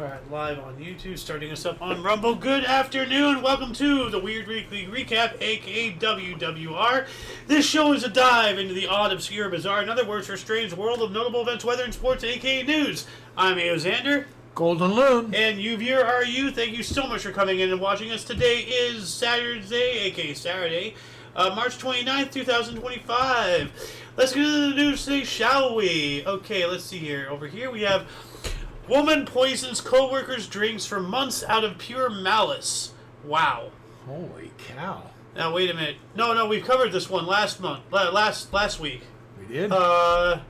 Alright, live on YouTube, starting us up on Rumble. Good afternoon, welcome to the Weird Weekly Recap AKA WWR. This show is a dive into the odd, obscure, bizarre, in other words, for strange world of notable events, weather, and sports, aka news. I'm Xander. Golden Loon. And you, viewer, are you. Thank you so much for coming in and watching us. Today is Saturday, aka Saturday, March 29th, 2025. Let's get into the news today, shall we? Okay, let's see here. Over here we have... Woman poisons co-workers' drinks for months out of pure malice. Wow. Holy cow. Now, wait a minute. No, we've covered this one last month. Last week. We did? No,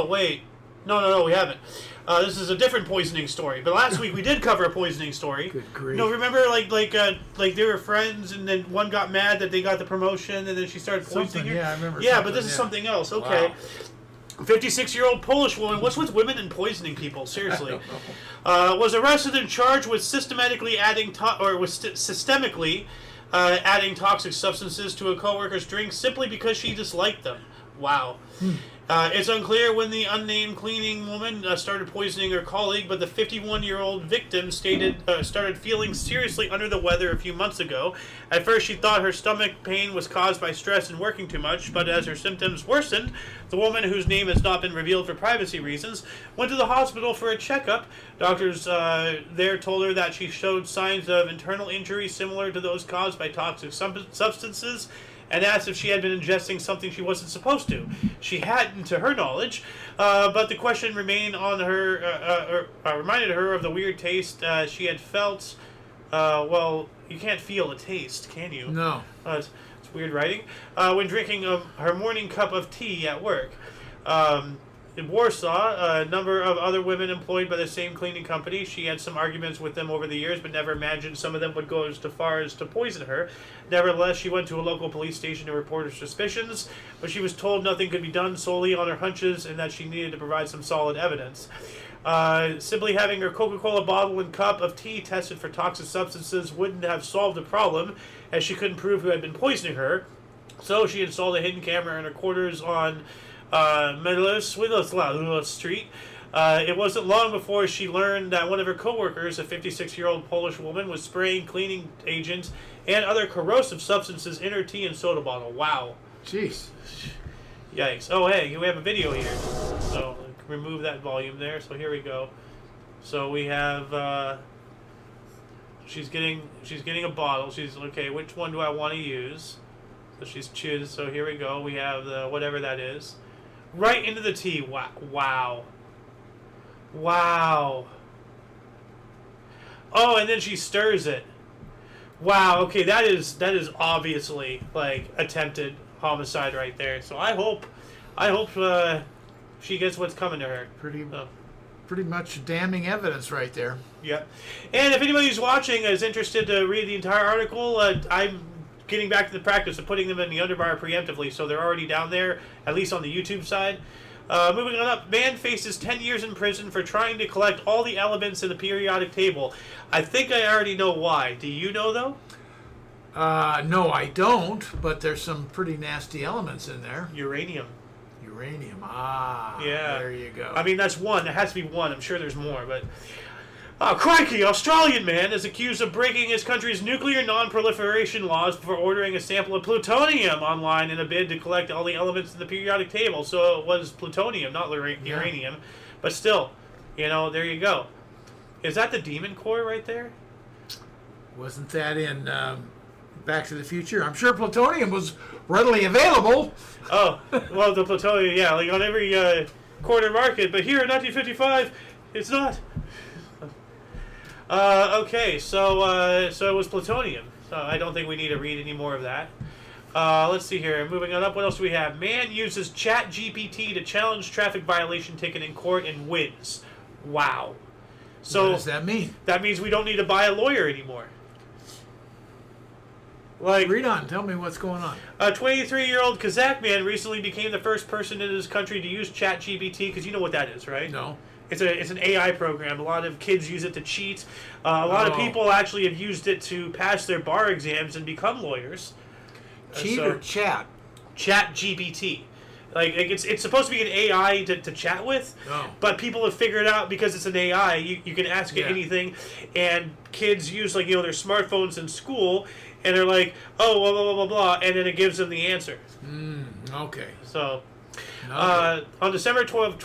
wait. No, we haven't. This is a different poisoning story. But last week we did cover a poisoning story. Good grief. No, remember, like they were friends, and then one got mad that they got the promotion, and then she started poisoning her? Yeah, I remember. Yeah, but this is something else. Okay. Wow. 56-year-old Polish woman, what's with women and poisoning people? Seriously. Was arrested and charged with systemically adding toxic substances to a co-worker's drink simply because she disliked them. Wow. It's unclear when the unnamed cleaning woman started poisoning her colleague, but the 51-year-old victim started feeling seriously under the weather a few months ago. At first, she thought her stomach pain was caused by stress and working too much, but as her symptoms worsened, the woman, whose name has not been revealed for privacy reasons, went to the hospital for a checkup. Doctors there told her that she showed signs of internal injury similar to those caused by toxic substances, and asked if she had been ingesting something she wasn't supposed to. She hadn't, to her knowledge, but the question remained on her, reminded her of the weird taste she had felt. Well, you can't feel a taste, can you? No. It's weird writing. When drinking her morning cup of tea at work. In Warsaw, a number of other women employed by the same cleaning company. She had some arguments with them over the years, but never imagined some of them would go as far as to poison her. Nevertheless, she went to a local police station to report her suspicions, but she was told nothing could be done solely on her hunches and that she needed to provide some solid evidence. Simply having her Coca-Cola bottle and cup of tea tested for toxic substances wouldn't have solved the problem, as she couldn't prove who had been poisoning her. So she installed a hidden camera in her quarters on Medalus Street. It wasn't long before she learned that one of her co-workers, a 56-year-old Polish woman, was spraying cleaning agents and other corrosive substances in her tea and soda bottle. Wow. Jeez. Yikes. Oh, hey, we have a video here. So, remove that volume there. So, here we go. So, we have, she's getting a bottle. She's, okay, which one do I want to use? So, she's choosing. So, here we go. We have the, whatever that is. Right into the tea. Wow. Wow. Oh, and then she stirs it. Wow. Okay, that is obviously like attempted homicide right there. So I hope she gets what's coming to her. Pretty much damning evidence right there. Yep. And if anybody who's watching is interested to read the entire article, I'm getting back to the practice of putting them in the underbar preemptively, so they're already down there, at least on the YouTube side. Moving on up, man faces 10 years in prison for trying to collect all the elements in the periodic table. I think I already know why. Do you know, though? No, I don't, but there's some pretty nasty elements in there. Uranium. Yeah. There you go. I mean, that's one. There has to be one. I'm sure there's more, but... Oh, crikey! Australian man is accused of breaking his country's nuclear non-proliferation laws for ordering a sample of plutonium online in a bid to collect all the elements in the periodic table. So it was plutonium, not uranium. But still, there you go. Is that the Demon Core right there? Wasn't that in Back to the Future? I'm sure plutonium was readily available. Oh, well, the plutonium, yeah, like on every corner market. But here in 1955, it's not. Okay, so it was plutonium. So I don't think we need to read any more of that. Let's see here. Moving on up, what else do we have? Man uses ChatGPT to challenge traffic violation ticket in court and wins. Wow. So what does that mean? That means we don't need to buy a lawyer anymore. Read on. Tell me what's going on. A 23-year-old Kazakh man recently became the first person in his country to use ChatGPT, because you know what that is, right? No. It's an AI program. A lot of kids use it to cheat. A lot of people actually have used it to pass their bar exams and become lawyers. Cheat or chat? ChatGPT. Like it's supposed to be an AI to chat with, but people have figured out because it's an AI, you can ask it anything, and kids use like their smartphones in school, and they're like, oh, blah blah blah blah blah, and then it gives them the answer. Okay. So. On December 12,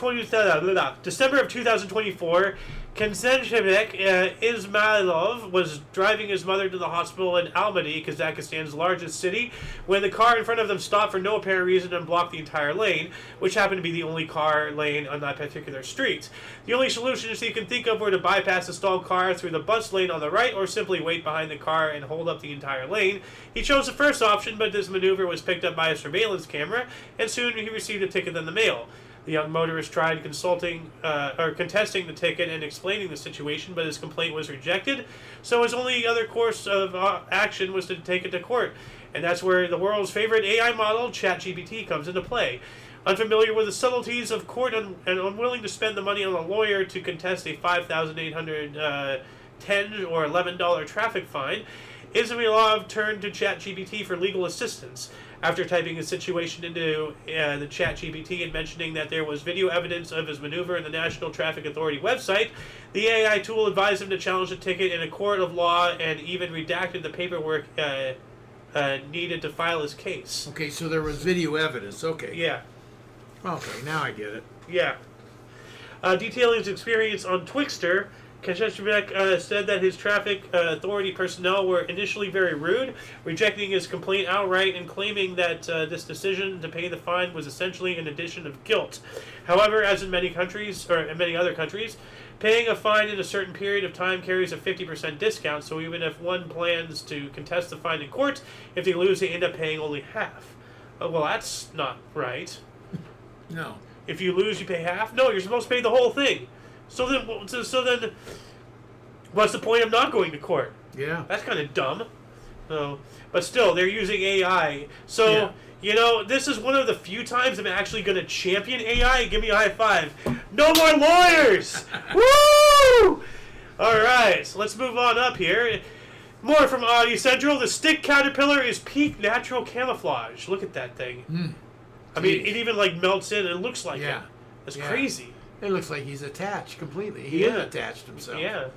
December of 2024, Konstantinovich Ismailov was driving his mother to the hospital in Almaty, Kazakhstan's largest city, when the car in front of them stopped for no apparent reason and blocked the entire lane, which happened to be the only car lane on that particular street. The only solutions he could think of were to bypass the stalled car through the bus lane on the right, or simply wait behind the car and hold up the entire lane. He chose the first option, but this maneuver was picked up by a surveillance camera, and soon he received a ticket in the mail. The young motorist tried contesting the ticket and explaining the situation, but his complaint was rejected. So his only other course of action was to take it to court, and that's where the world's favorite AI model, ChatGPT, comes into play. Unfamiliar with the subtleties of court and unwilling to spend the money on a lawyer to contest a $5,810 or $11 traffic fine, Ismailov turned to ChatGPT for legal assistance. After typing his situation into the ChatGPT and mentioning that there was video evidence of his maneuver in the National Traffic Authority website, the AI tool advised him to challenge the ticket in a court of law and even redacted the paperwork needed to file his case. Okay, so there was video evidence. Okay. Yeah. Okay, now I get it. Yeah. Detailing his experience on Twixter, Konstantinovich said that his traffic authority personnel were initially very rude, rejecting his complaint outright and claiming that this decision to pay the fine was essentially an addition of guilt. However, as in many countries, or in many other countries, paying a fine in a certain period of time carries a 50% discount, so even if one plans to contest the fine in court, if they lose, they end up paying only half. Well, that's not right. No. If you lose, you pay half? No, you're supposed to pay the whole thing. So then, what's the point of not going to court? Yeah. That's kind of dumb. So, but still, they're using AI. So, this is one of the few times I'm actually going to champion AI. Give me a high five. No more lawyers! Woo! All right, so let's move on up here. More from Audio Central. The stick caterpillar is peak natural camouflage. Look at that thing. I mean, it even melts in and it looks like it. It's crazy. It looks like he's attached completely. He is attached himself. Yeah.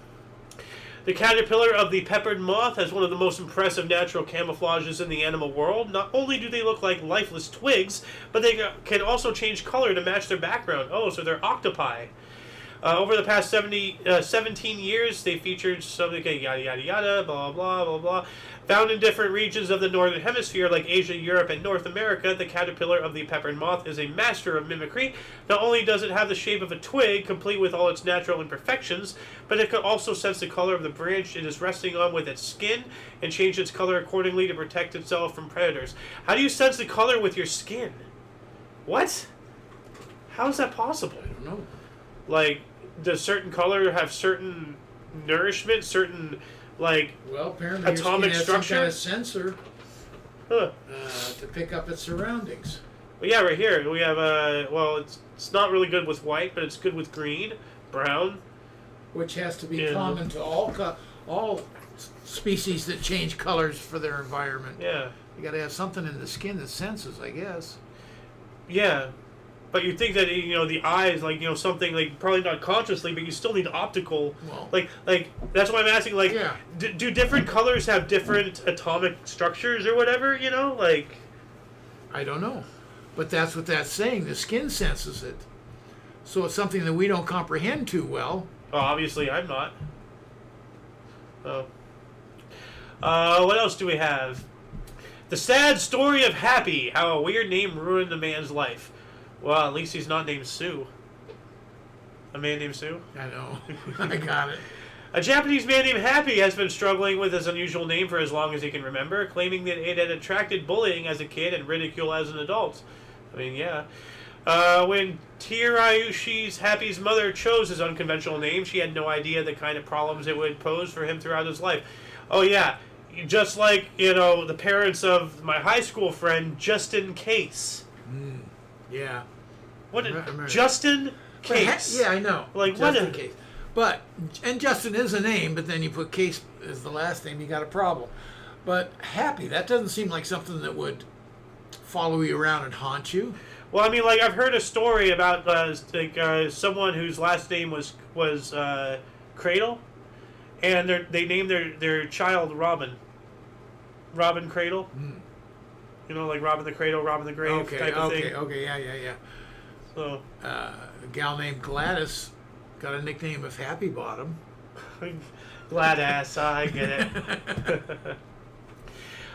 The caterpillar of the peppered moth has one of the most impressive natural camouflages in the animal world. Not only do they look like lifeless twigs, but they can also change color to match their background. Oh, so they're octopi. Over the past 17 years, they featured something yada yada yada, blah blah blah blah. Found in different regions of the northern hemisphere like Asia, Europe, and North America, the caterpillar of the peppered moth is a master of mimicry. Not only does it have the shape of a twig, complete with all its natural imperfections, but it can also sense the color of the branch it is resting on with its skin and change its color accordingly to protect itself from predators. How do you sense the color with your skin? What? How is that possible? I don't know. Does certain color have certain nourishment, certain apparently atomic your skin structure? has some kind of sensor to pick up its surroundings. Well, yeah, right here we have it's not really good with white, but it's good with green, brown, which has to be common to all species that change colors for their environment. Yeah, you got to have something in the skin that senses, I guess. Yeah. But you think that the eyes, something probably not consciously, but you still need optical. Well, that's why I'm asking. Do different colors have different atomic structures or whatever? I don't know, but that's what that's saying. The skin senses it, so it's something that we don't comprehend too well. Well, obviously, I'm not. Oh. What else do we have? The sad story of Happy: how a weird name ruined a man's life. Well, at least he's not named Sue. A man named Sue? I know. I got it. A Japanese man named Happy has been struggling with his unusual name for as long as he can remember, claiming that it had attracted bullying as a kid and ridicule as an adult. I mean, yeah. When Tirayushi's Happy's mother chose his unconventional name, she had no idea the kind of problems it would pose for him throughout his life. Oh, yeah. Just like, the parents of my high school friend, Justin Case. Yeah. What? Justin Case. Yeah, I know. Justin Case. But, and Justin is a name, but then you put Case as the last name, you got a problem. But Happy, that doesn't seem like something that would follow you around and haunt you. Well, I mean, like I've heard a story about someone whose last name was Cradle, and they named their child Robin. Robin Cradle. You know, like Robin the Cradle, Robin the Grave type of thing. Okay, yeah. So, a gal named Gladys got a nickname of Happy Bottom. Gladys, I get it.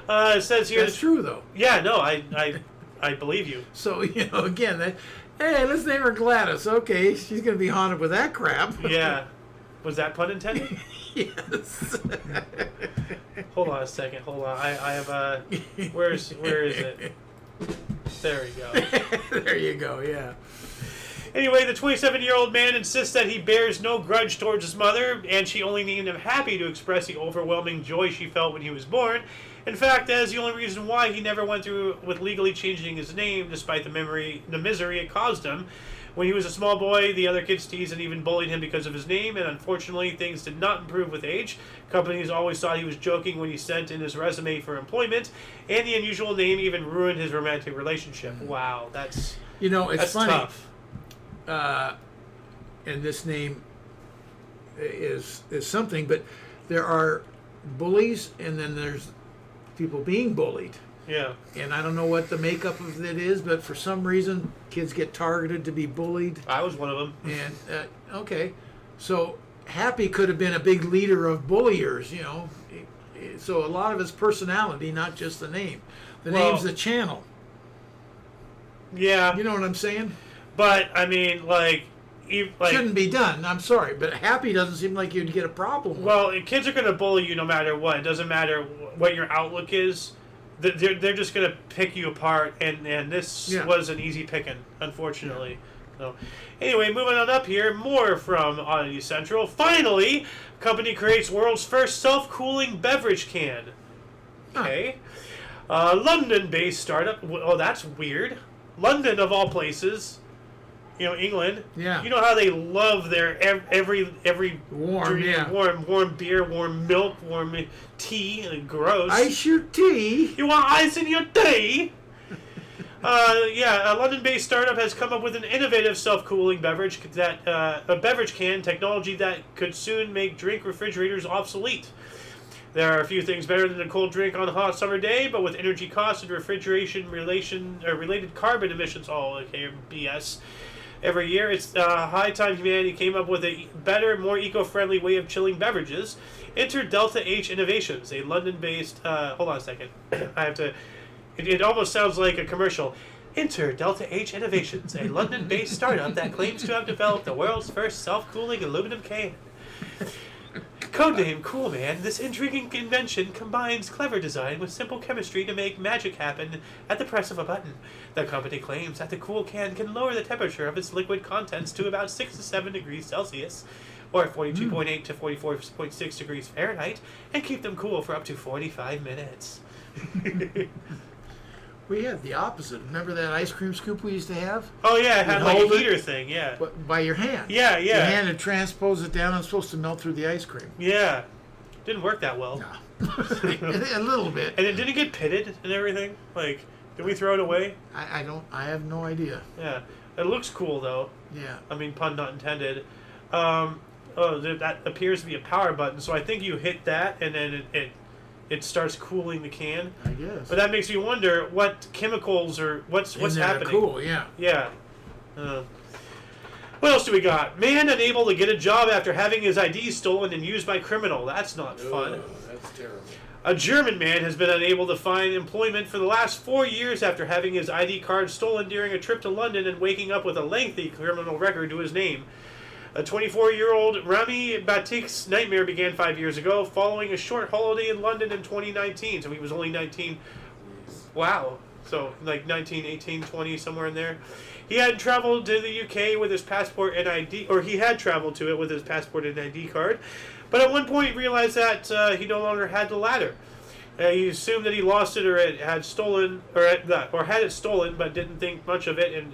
It says here. That's true, though. Yeah, no, I believe you. So, again, hey, let's name her Gladys. Okay, she's going to be haunted with that crap. Yeah. Was that pun intended? Yes. Hold on a second. Hold on. I have where is it? There we go. There you go, yeah. Anyway, the 27-year-old man insists that he bears no grudge towards his mother, and she only named him Happy to express the overwhelming joy she felt when he was born. In fact, that is the only reason why he never went through with legally changing his name, despite the misery it caused him. When he was a small boy, the other kids teased and even bullied him because of his name, and unfortunately, things did not improve with age. Companies always thought he was joking when he sent in his resume for employment, and the unusual name even ruined his romantic relationship. Wow, that's it's funny. Tough. And this name is something, but there are bullies, and then there's people being bullied. Yeah. And I don't know what the makeup of it is, but for some reason, kids get targeted to be bullied. I was one of them. And, okay. So, Happy could have been a big leader of bulliers, So, a lot of his personality, not just the name. The name's the channel. Yeah. You know what I'm saying? But, I mean, shouldn't be done. I'm sorry, but Happy doesn't seem like you'd get a problem with. Well, kids are going to bully you no matter what. It doesn't matter what your outlook is. They're just going to pick you apart, and this was an easy picking, unfortunately. So, anyway, moving on up here, more from Oddity Central. Finally, company creates world's first self-cooling beverage can. Okay. London-based startup. Oh, that's weird. London, of all places. England. Yeah. You know how they love their every warm, drink, warm beer, warm milk, warm tea. Gross. Ice your tea. You want ice in your tea? A London-based startup has come up with an innovative self-cooling beverage a beverage can technology that could soon make drink refrigerators obsolete. There are a few things better than a cold drink on a hot summer day, but with energy costs and refrigeration related carbon emissions, BS. Every year, it's high time humanity came up with a better, more eco-friendly way of chilling beverages. Enter Delta H Innovations, a London-based... hold on a second. I have to... It almost sounds like a commercial. Enter Delta H Innovations, a London-based startup that claims to have developed the world's first self-cooling aluminum can. Codename Cool Man, this intriguing invention combines clever design with simple chemistry to make magic happen at the press of a button. The company claims that the cool can lower the temperature of its liquid contents to about 6 to 7 degrees Celsius, or 42.8 to 44.6 degrees Fahrenheit, and keep them cool for up to 45 minutes. We had the opposite. Remember that ice cream scoop we used to have? Oh, yeah, it had like a heater thing, yeah. But by your hand. Yeah. Your hand would transpose it down and it's supposed to melt through the ice cream. Yeah. Didn't work that well. No. A little bit. And it didn't get pitted and everything? Did we throw it away? I have no idea. Yeah. It looks cool, though. Yeah. I mean, pun not intended. That appears to be a power button, so I think you hit that and then it starts cooling the can. I guess. But that makes me wonder what chemicals or what's happening. Cool, yeah. Yeah. What else do we got? Man unable to get a job after having his ID stolen and used by criminal. That's not fun. That's terrible. A German man has been unable to find employment for the last 4 years after having his ID card stolen during a trip to London and waking up with a lengthy criminal record to his name. A 24-year-old Rami Batik's nightmare began 5 years ago, following a short holiday in London in 2019. So he was only 19. Wow. So like 19, 18, 20, somewhere in there. He had traveled to the UK with his passport and ID, or he had traveled to it with his passport and ID card, but at one point realized that he no longer had the latter. He assumed that he lost it or it had stolen, or had it stolen, but didn't think much of it, and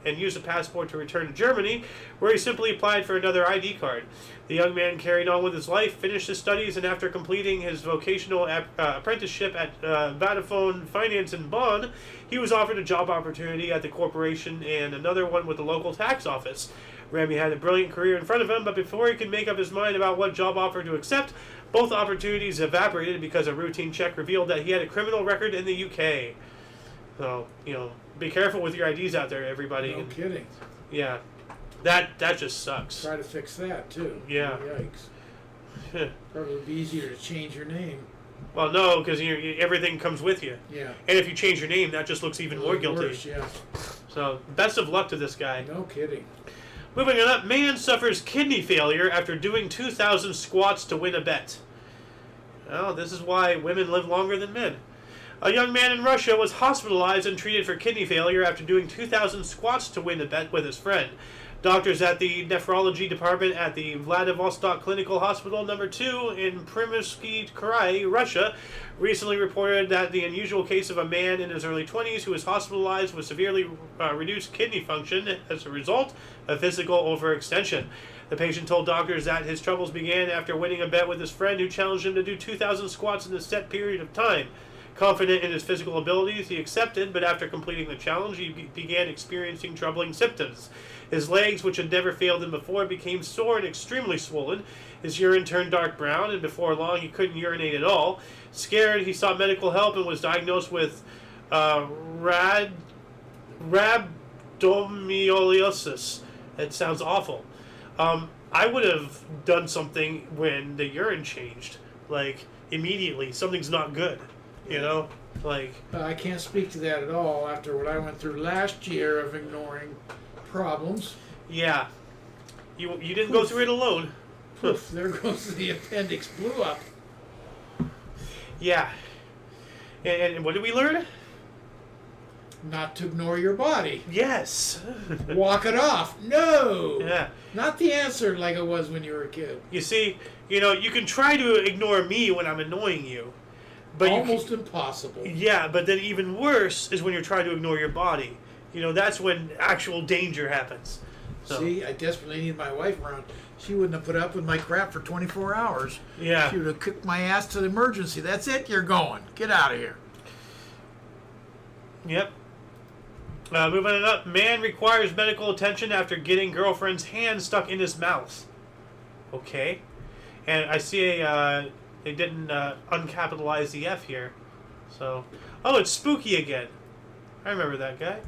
and used a passport to return to Germany, where he simply applied for another ID card. The young man carried on with his life, finished his studies, and after completing his vocational apprenticeship at Vodafone Finance in Bonn, he was offered a job opportunity at the corporation and another one with the local tax office. Remy had a brilliant career in front of him, but before he could make up his mind about what job offer to accept, both opportunities evaporated because a routine check revealed that he had a criminal record in the UK. So, be careful with your IDs out there, everybody. No kidding. Yeah. That just sucks. Try to fix that, too. Yeah. Yikes. Probably would be easier to change your name. Well, no, because everything comes with you. Yeah. And if you change your name, that just looks even more guilty. Worse, yeah. So, best of luck to this guy. No kidding. Moving on up, man suffers kidney failure after doing 2,000 squats to win a bet. Well, this is why women live longer than men. A young man in Russia was hospitalized and treated for kidney failure after doing 2,000 squats to win a bet with his friend. Doctors at the nephrology department at the Vladivostok Clinical Hospital No. 2 in Primorsky Krai, Russia, recently reported that the unusual case of a man in his early 20s who was hospitalized with severely reduced kidney function as a result of physical overextension. The patient told doctors that his troubles began after winning a bet with his friend who challenged him to do 2,000 squats in a set period of time. Confident in his physical abilities, he accepted, but after completing the challenge, he began experiencing troubling symptoms. His legs, which had never failed him before, became sore and extremely swollen. His urine turned dark brown, and before long, he couldn't urinate at all. Scared, he sought medical help and was diagnosed with rhabdomyolysis. It sounds awful. I would have done something when the urine changed, like immediately. Something's not good, I can't speak to that at all after what I went through last year of ignoring problems. Yeah, you didn't go through it alone. Poof, there goes the appendix, blew up. Yeah, and what did we learn? Not to ignore your body. Yes. Walk it off. No. Yeah. Not the answer like it was when you were a kid. You see, you can try to ignore me when I'm annoying you. But almost impossible. Yeah, but then even worse is when you're trying to ignore your body. That's when actual danger happens. So. See, I desperately need my wife around. She wouldn't have put up with my crap for 24 hours. Yeah. She would have kicked my ass to the emergency. That's it, you're going. Get out of here. Yep. Moving on up, man requires medical attention after getting girlfriend's hand stuck in his mouth. Okay. And I see they didn't uncapitalize the F here. So, it's Spooky again. I remember that guy.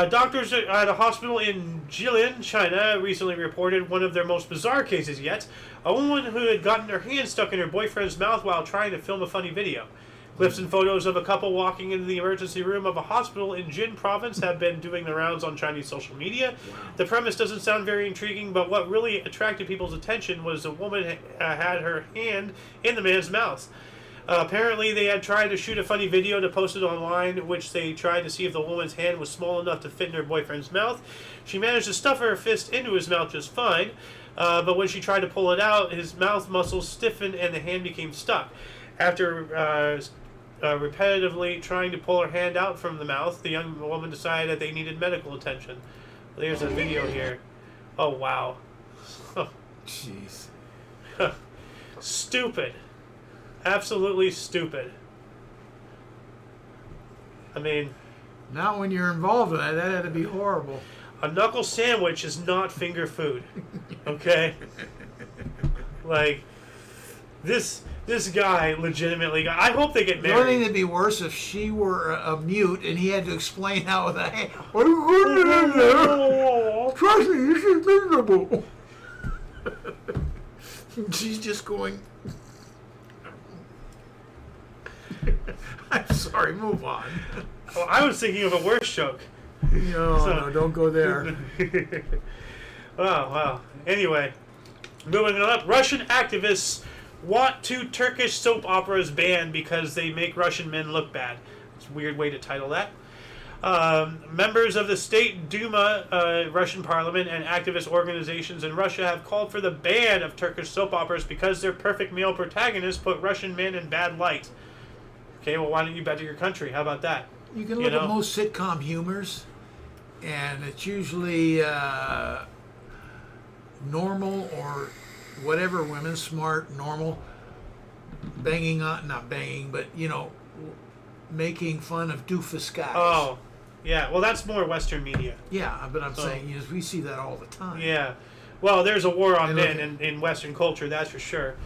Doctors at a hospital in Jilin, China, recently reported one of their most bizarre cases yet. A woman who had gotten her hand stuck in her boyfriend's mouth while trying to film a funny video. Clips and photos of a couple walking into the emergency room of a hospital in Jin province have been doing the rounds on Chinese social media. Wow. The premise doesn't sound very intriguing, but what really attracted people's attention was the woman had her hand in the man's mouth. Apparently, they had tried to shoot a funny video to post it online, which they tried to see if the woman's hand was small enough to fit in her boyfriend's mouth. She managed to stuff her fist into his mouth just fine, but when she tried to pull it out, his mouth muscles stiffened and the hand became stuck. After repetitively trying to pull her hand out from the mouth, the young woman decided that they needed medical attention. There's a video here. Oh, wow. Jeez. Stupid. Absolutely stupid. I mean... Not when you're involved in that. That had to be horrible. A knuckle sandwich is not finger food. Okay? This guy legitimately got... I hope they get married. The only thing that'd be worse if she were a mute and he had to explain how with a hand. Trust me, this is miserable. She's just going... I'm sorry, move on. Well, I was thinking of a worse joke. No, don't go there. Wow. Anyway, moving on up. Russian activists want 2 Turkish soap operas banned because they make Russian men look bad. It's a weird way to title that. Members of the State Duma, Russian parliament, and activist organizations in Russia have called for the ban of Turkish soap operas because their perfect male protagonists put Russian men in bad light. Okay, well, why don't you better your country? How about that? You can look at most sitcom humors, and it's usually normal or whatever women, smart, normal, banging on, not banging, but making fun of doofus guys. Oh, yeah. Well, that's more Western media. Yeah, but I'm saying we see that all the time. Yeah. Well, there's a war on men in Western culture, that's for sure.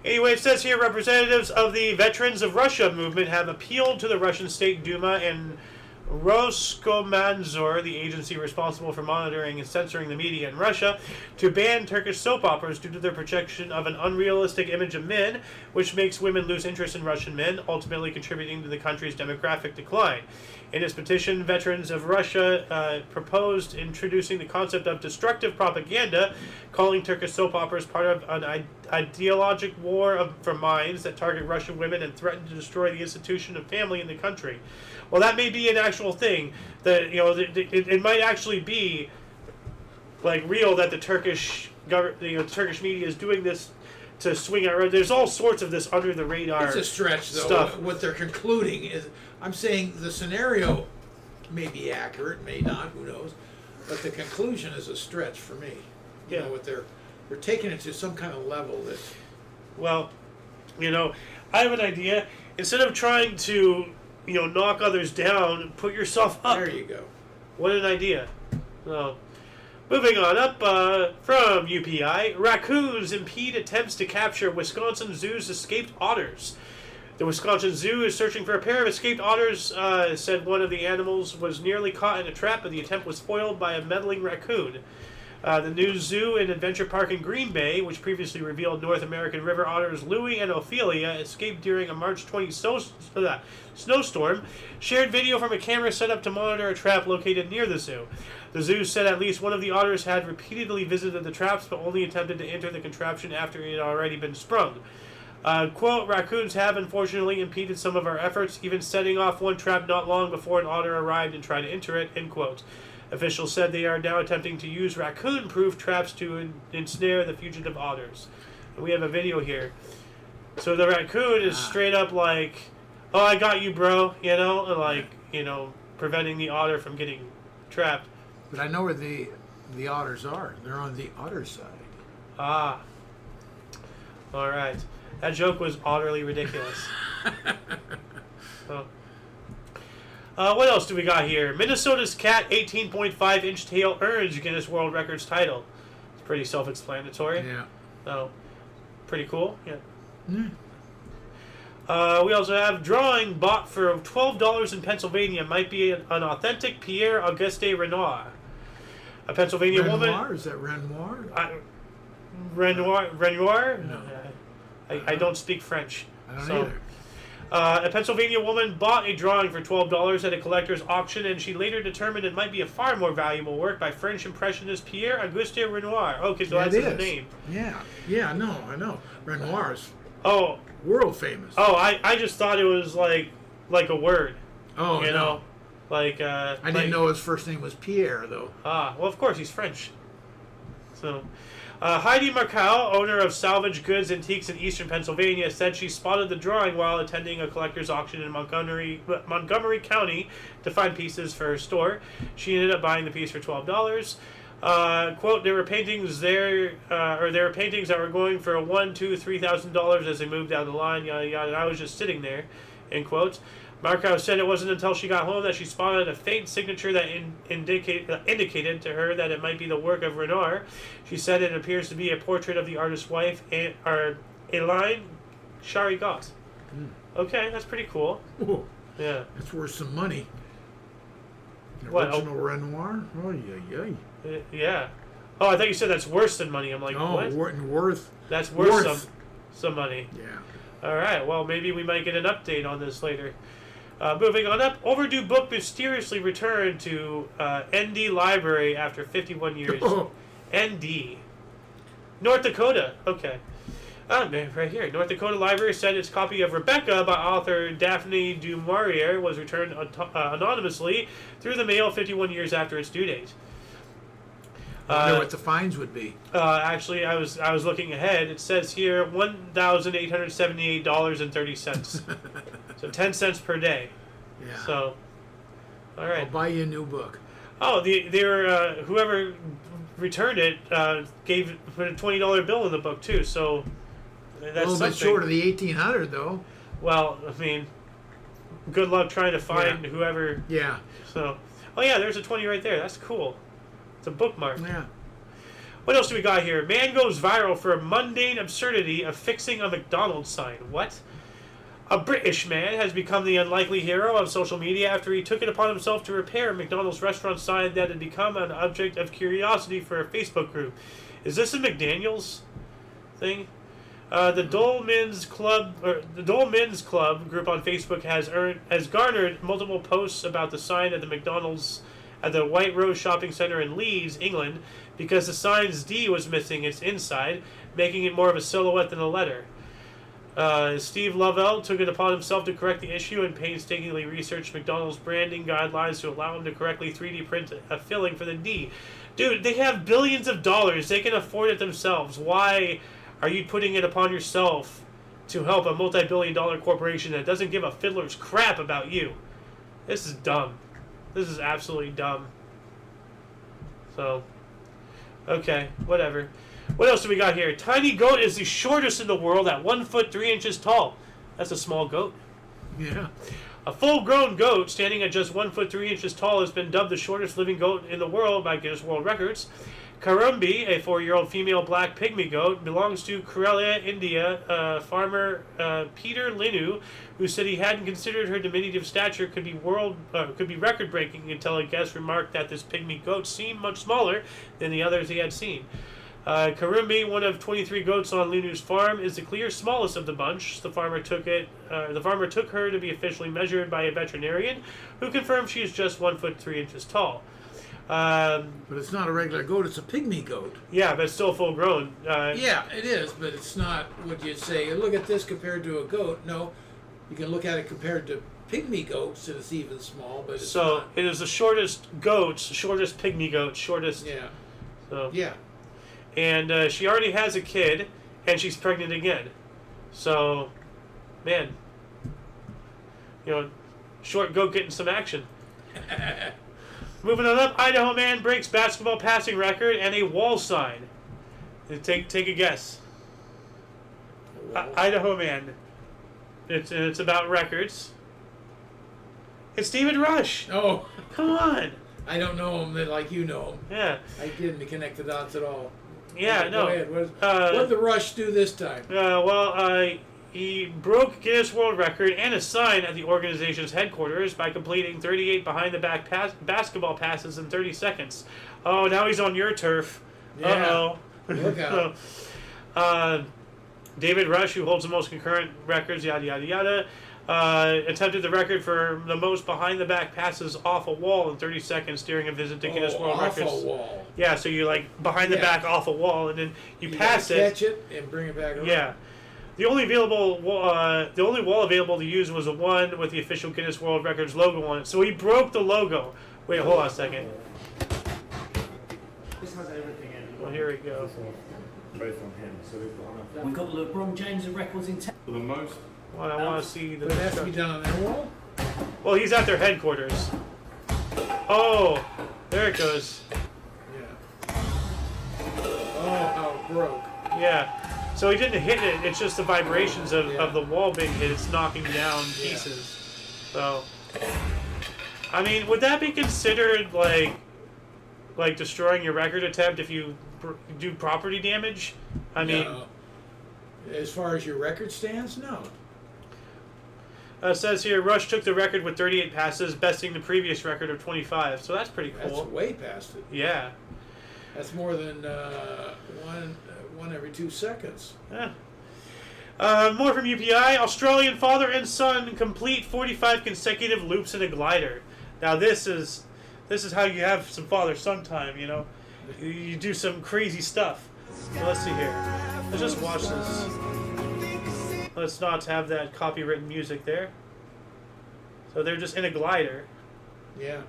Anyway, it says here, representatives of the Veterans of Russia movement have appealed to the Russian State Duma and Roskomnadzor, the agency responsible for monitoring and censoring the media in Russia, to ban Turkish soap operas due to their projection of an unrealistic image of men, which makes women lose interest in Russian men, ultimately contributing to the country's demographic decline. In its petition, Veterans of Russia proposed introducing the concept of destructive propaganda, calling Turkish soap operas part of an ideologic war for minds that target Russian women and threaten to destroy the institution of family in the country. Well, that may be an actual thing. That it might actually be like real that the Turkish Turkish media is doing this to swing out. There's all sorts of this under the radar. It's a stretch, though. Stuff. What they're concluding is, I'm saying the scenario may be accurate, may not, who knows, but the conclusion is a stretch for me. You know what they're taking it to some kind of level that. Well, I have an idea. Instead of trying to knock others down, put yourself up. There you go. What an idea. Well, moving on up from UPI, raccoons impede attempts to capture Wisconsin Zoo's escaped otters. The Wisconsin Zoo is searching for a pair of escaped otters, said one of the animals was nearly caught in a trap, but the attempt was foiled by a meddling raccoon. The new zoo and adventure park in Green Bay, which previously revealed North American river otters Louie and Ophelia escaped during a March 20 snowstorm, shared video from a camera set up to monitor a trap located near the zoo. The zoo said at least one of the otters had repeatedly visited the traps, but only attempted to enter the contraption after it had already been sprung. Quote, raccoons have unfortunately impeded some of our efforts, even setting off one trap not long before an otter arrived and tried to enter it, end quote. Officials said they are now attempting to use raccoon-proof traps to ensnare the fugitive otters. And we have a video here. So the raccoon is straight up like, oh, I got you, bro, and preventing the otter from getting trapped. But I know where the otters are. They're on the otter side. Ah. All right. That joke was utterly ridiculous. So. What else do we got here? Minnesota's cat 18.5-inch tail earns Guinness World Records title. It's pretty self-explanatory. Yeah. Oh, pretty cool. Yeah. Mm. We also have drawing bought for $12 in Pennsylvania might be an authentic Pierre Auguste Renoir. A Pennsylvania woman. Renoir? Is that Renoir? Renoir? No. I don't speak French. I don't either. A Pennsylvania woman bought a drawing for $12 at a collector's auction, and she later determined it might be a far more valuable work by French impressionist Pierre Auguste Renoir. Okay, so that's his name. Yeah, I know. Renoir's world famous. Oh, I just thought it was like a word. Oh, no. I didn't know his first name was Pierre, though. Well, of course, he's French. So... Heidi Markow, owner of Salvage Goods Antiques in eastern Pennsylvania, said she spotted the drawing while attending a collector's auction in Montgomery County to find pieces for her store. She ended up buying the piece for $12. Quote, there were paintings that were going for $1,000, $2,000, $3,000 as they moved down the line, yada yada, and I was just sitting there, end quote. Markow said it wasn't until she got home that she spotted a faint signature that indicated to her that it might be the work of Renoir. She said it appears to be a portrait of the artist's wife, Elaine Charigot. Okay, that's pretty cool. Ooh, yeah. That's worth some money. The What? original Renoir? Oh, yeah. Yeah. Oh, I thought you said that's worse than money. I'm like, what? Worth. That's worth some money. Yeah. All right. Well, maybe we might get an update on this later. Moving on up, overdue book mysteriously returned to ND Library after 51 years. ND. North Dakota. Okay. Right here. North Dakota Library said its copy of Rebecca by author Daphne du Maurier was returned anonymously through the mail 51 years after its due date. I wonder what the fines would be. Actually, I was looking ahead. It says here $1,878.30. So 10 cents per day. Yeah. So, all right. I'll buy you a new book. Oh, whoever returned it put a $20 bill in the book too. So that's a little bit short of the 1800 though. Well, I mean, good luck trying to find whoever. Yeah. So, oh yeah, there's a 20 right there. That's cool. It's a bookmark. Yeah. What else do we got here? Man goes viral for a mundane absurdity of fixing a McDonald's sign. What? A British man has become the unlikely hero of social media after he took it upon himself to repair a McDonald's restaurant sign that had become an object of curiosity for a Facebook group. Is this a McDaniel's thing? The Dole Men's Club group on Facebook has garnered multiple posts about the sign at the McDonald's at the White Rose Shopping Centre in Leeds, England, because the sign's D was missing its inside, making it more of a silhouette than a letter. Steve Lovell took it upon himself to correct the issue and painstakingly researched McDonald's branding guidelines to allow him to correctly 3D print a filling for the D. Dude, they have billions of dollars. They can afford it themselves. Why are you putting it upon yourself to help a multi-billion-dollar corporation that doesn't give a fiddler's crap about you? This is dumb. This is absolutely dumb. So, okay, whatever. What else do we got here? Tiny goat is the shortest in the world at 1 foot 3 inches tall. That's a small goat. Yeah. A full-grown goat standing at just 1 foot 3 inches tall has been dubbed the shortest living goat in the world by Guinness World Records. Karumbi, a 4-year-old female black pygmy goat, belongs to Kerala, India. Farmer Peter Linu, who said he hadn't considered her diminutive stature could be record-breaking until a guest remarked that this pygmy goat seemed much smaller than the others he had seen. Karumbi, one of 23 goats on Linu's farm, is the clear smallest of the bunch. The farmer took her to be officially measured by a veterinarian, who confirmed she is just 1 foot 3 inches tall. But it's not a regular goat, it's a pygmy goat. Yeah, but it's still full grown. Yeah, it is, but it's not what you'd say, look at this compared to a goat. No, you can look at it compared to pygmy goats, and it's even small, but it's not. It is the shortest pygmy goat, shortest. Yeah. So. Yeah. And she already has a kid, and she's pregnant again. So, man, short goat getting some action. Moving on up, Idaho man breaks basketball passing record and a wall sign. Take a guess. Idaho man. It's about records. It's David Rush. Oh, come on. I don't know him like you know him. Yeah. I didn't connect the dots at all. Yeah, Go no. ahead. What did the Rush do this time? He broke Guinness World Record and a sign at the organization's headquarters by completing 38 behind-the-back basketball passes in 30 seconds. Oh, now he's on your turf. Yeah. Uh-oh. Look out. David Rush, who holds the most concurrent records, yada, yada, yada, attempted the record for the most behind-the-back passes off a wall in 30 seconds during a visit to Guinness World Records. Off a wall. Yeah, so you behind the back off a wall, and then you pass it. Catch it and bring it back around. Yeah. The only wall available to use was the one with the official Guinness World Records logo on it. So he broke the logo. Wait, hold on a second. This has everything in. Well, here we go. Both on him, so we've got enough. We've got LeBron James records in For the most. Well, I want to see the. But it has to be done on their wall? Well, he's at their headquarters. Oh, there it goes. Yeah. Oh, how it broke. Yeah. So he didn't hit it. It's just the vibrations of the wall being hit. It's knocking down pieces. So, I mean, would that be considered like destroying your record attempt if you do property damage? I mean, no. As far as your record stands, no. Says here, Rush took the record with 38 passes, besting the previous record of 25. So that's pretty cool. That's way past it. Yeah. That's more than one every 2 seconds. Yeah. More from UPI. Australian father and son complete 45 consecutive loops in a glider. Now this is how you have some father-son time, you know. You do some crazy stuff. So let's see here. Let's just watch this. Let's not have that copywritten music there. So they're just in a glider. Yeah.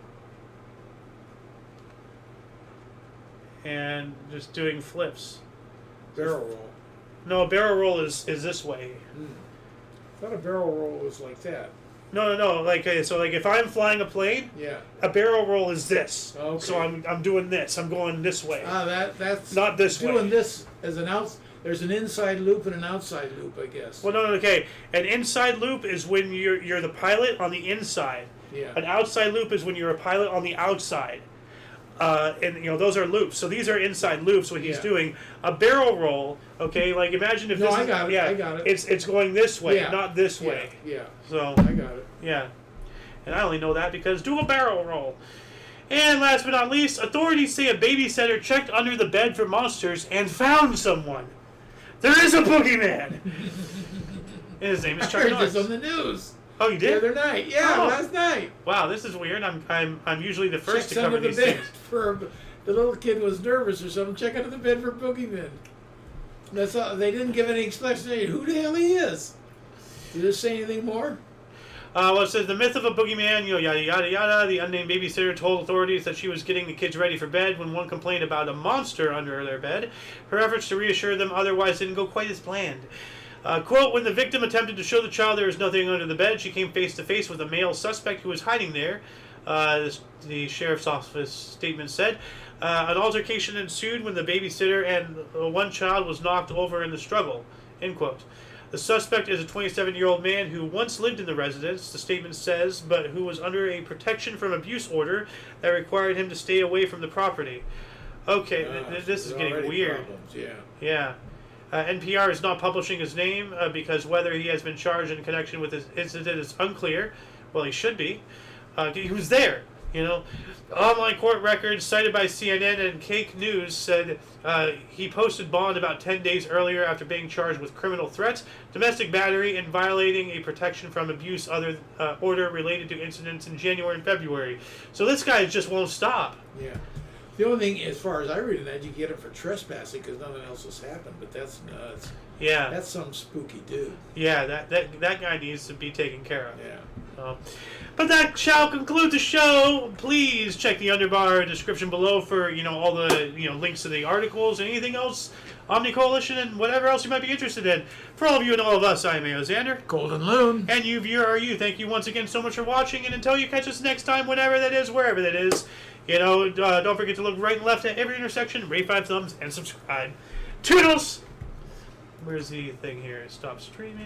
And just doing flips. Barrel roll. No, a barrel roll is this way. I thought a barrel roll was like that. No. Like so, like if I'm flying a plane, Yeah. a barrel roll is this. Okay. So I'm doing this. I'm going this way. That's Not this way. doing this as an out. There's an inside loop and an outside loop, I guess. Well, no, okay. An inside loop is when you're the pilot on the inside. Yeah. An outside loop is when you're a pilot on the outside. And those are loops. So these are inside loops. What he's doing, a barrel roll. Okay, like imagine if No, this. I got it. Yeah, I got it. It's going this way, Yeah. not this way. Yeah. So I got it. yeah, and I only know that because do a barrel roll. And last but not least, authorities say a babysitter checked under the bed for monsters and found someone. There is a boogeyman. And his name is I Chuck heard Norris. this on the news Oh, you the did? other night. Yeah, Oh. last night. Wow, this is weird. I'm usually the first Checked to cover under these the bed things. for the little kid was nervous or something. Check under the bed for boogeyman. That's all. They didn't give any explanation. Who the hell he is? Did it say anything more? Well, it says the myth of a boogeyman, yada yada yada. The unnamed babysitter told authorities that she was getting the kids ready for bed when one complained about a monster under their bed. Her efforts to reassure them otherwise didn't go quite as planned. Quote, when the victim attempted to show the child there was nothing under the bed, she came face to face with a male suspect who was hiding there. The sheriff's office statement said. An altercation ensued when the babysitter and one child was knocked over in the struggle. End quote. The suspect is a 27-year-old man who once lived in the residence, the statement says, but who was under a protection from abuse order that required him to stay away from the property. Okay, this is getting weird. Problems, yeah. Yeah. NPR is not publishing his name because whether he has been charged in connection with this incident is unclear. Well, he should be. He was there, Online court records cited by CNN and Cake News said he posted bond about 10 days earlier after being charged with criminal threats, domestic battery, and violating a protection from abuse order related to incidents in January and February. So this guy just won't stop. Yeah. The only thing, as far as I read it, you get it for trespassing because nothing else has happened. But that's nuts. Yeah. That's some spooky dude. Yeah, that guy needs to be taken care of. Yeah. But that shall conclude the show. Please check the underbar description below for all the links to the articles and anything else, Omni Coalition and whatever else you might be interested in. For all of you and all of us, I'm A.O. Xander. Golden Loon. And you, viewer, are you. Thank you once again so much for watching. And until you catch us next time, whenever that is, wherever that is, don't forget to look right and left at every intersection, rate 5 thumbs, and subscribe. Toodles! Where's the thing here? Stop streaming.